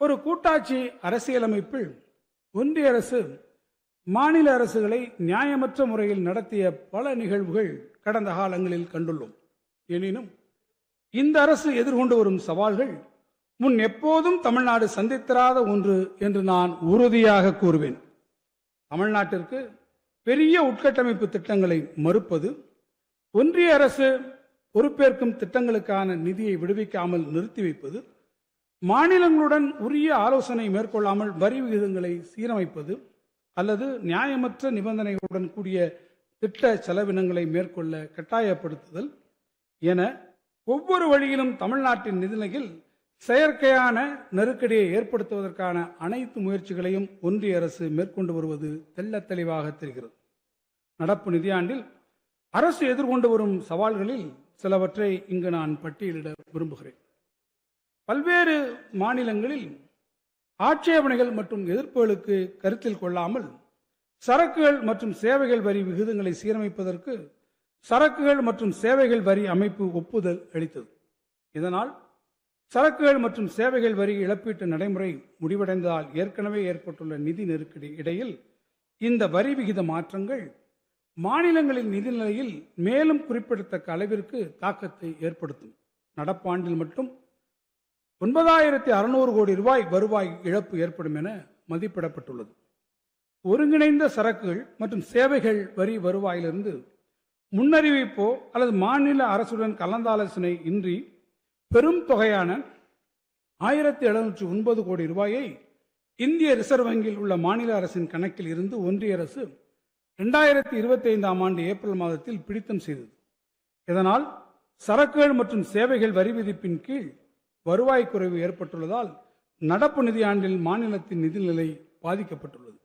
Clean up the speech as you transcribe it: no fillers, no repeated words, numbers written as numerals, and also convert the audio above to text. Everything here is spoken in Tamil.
ஒரு கூட்டாட்சி அரசியலமைப்பில் ஒன்றிய அரசு மாநில அரசுகளை நியாயமற்ற முறையில் நடத்திய பல நிகழ்வுகள் கடந்த காலங்களில் கண்டுள்ளோம். எனினும் இந்த அரசு எதிர்கொண்டு வரும் சவால்கள் முன் எப்போதும் தமிழ்நாடு சந்தித்திராத ஒன்று என்று நான் உறுதியாக கூறுவேன். தமிழ்நாட்டிற்கு பெரிய உட்கட்டமைப்பு திட்டங்களை மறுப்பது, ஒன்றிய அரசு பொறுப்பேற்கும் திட்டங்களுக்கான நிதியை விடுவிக்காமல் நிறுத்தி வைப்பது, மாநிலங்களுடன் உரிய ஆலோசனை மேற்கொள்ளாமல் வரி விகிதங்களை சீரமைப்பது அல்லது நியாயமற்ற நிபந்தனைகளுடன் கூடிய திட்ட செலவினங்களை மேற்கொள்ள கட்டாயப்படுத்துதல் என ஒவ்வொரு வழியிலும் தமிழ்நாட்டின் நிதிநிலையில் செயற்கையான நெருக்கடியை ஏற்படுத்துவதற்கான அனைத்து முயற்சிகளையும் ஒன்றிய அரசு மேற்கொண்டு வருவது தெள்ளத் தெளிவாக தெரிகிறது. நடப்பு நிதியாண்டில் அரசு எதிர்கொண்டு வரும் சவால்களில் சிலவற்றை இங்கு நான் பட்டியலிட விரும்புகிறேன். பல்வேறு மாநிலங்களில் ஆட்சேபனைகள் மற்றும் எதிர்ப்புகளுக்கு கருத்தில் கொள்ளாமல் சரக்குகள் மற்றும் சேவைகள் வரி விகிதங்களை சீரமைப்பதற்கு சரக்குகள் மற்றும் சேவைகள் வரி அமைப்பு ஒப்புதல் அளித்தது. இதனால் சரக்குகள் மற்றும் சேவைகள் வரி இழப்பீட்டு நடைமுறை முடிவடைந்ததால் ஏற்கனவே ஏற்பட்டுள்ள நிதி நெருக்கடி இடையில் இந்த வரி விகித மாற்றங்கள் மாநிலங்களின் நிதிநிலையில் மேலும் குறிப்பிடத்தக்க அளவிற்கு தாக்கத்தை ஏற்படுத்தும். நடப்பாண்டில் மட்டும் 9600 கோடி ரூபாய் வருவாய் இழப்பு ஏற்படும் என மதிப்பிடப்பட்டுள்ளது. ஒருங்கிணைந்த சரக்குகள் மற்றும் சேவைகள் வரி வருவாயிலிருந்து முன்னறிவிப்போ அல்லது மாநில அரசுடன் கலந்தாலோசனை இன்றி பெரும் தொகையான 1709 கோடி ரூபாயை இந்திய ரிசர்வ் வங்கியில் உள்ள மாநில அரசின் கணக்கில் இருந்து ஒன்றிய அரசு 2025 ஆண்டு ஏப்ரல் மாதத்தில் பிடித்தம் செய்தது. இதனால் சரக்குகள் மற்றும் சேவைகள் வரி விதிப்பின் கீழ் வருவாய் குறைவு ஏற்பட்டுள்ளதால் நடப்பு நிதியாண்டில் மாநிலத்தின் நிதிநிலை பாதிக்கப்பட்டுள்ளது.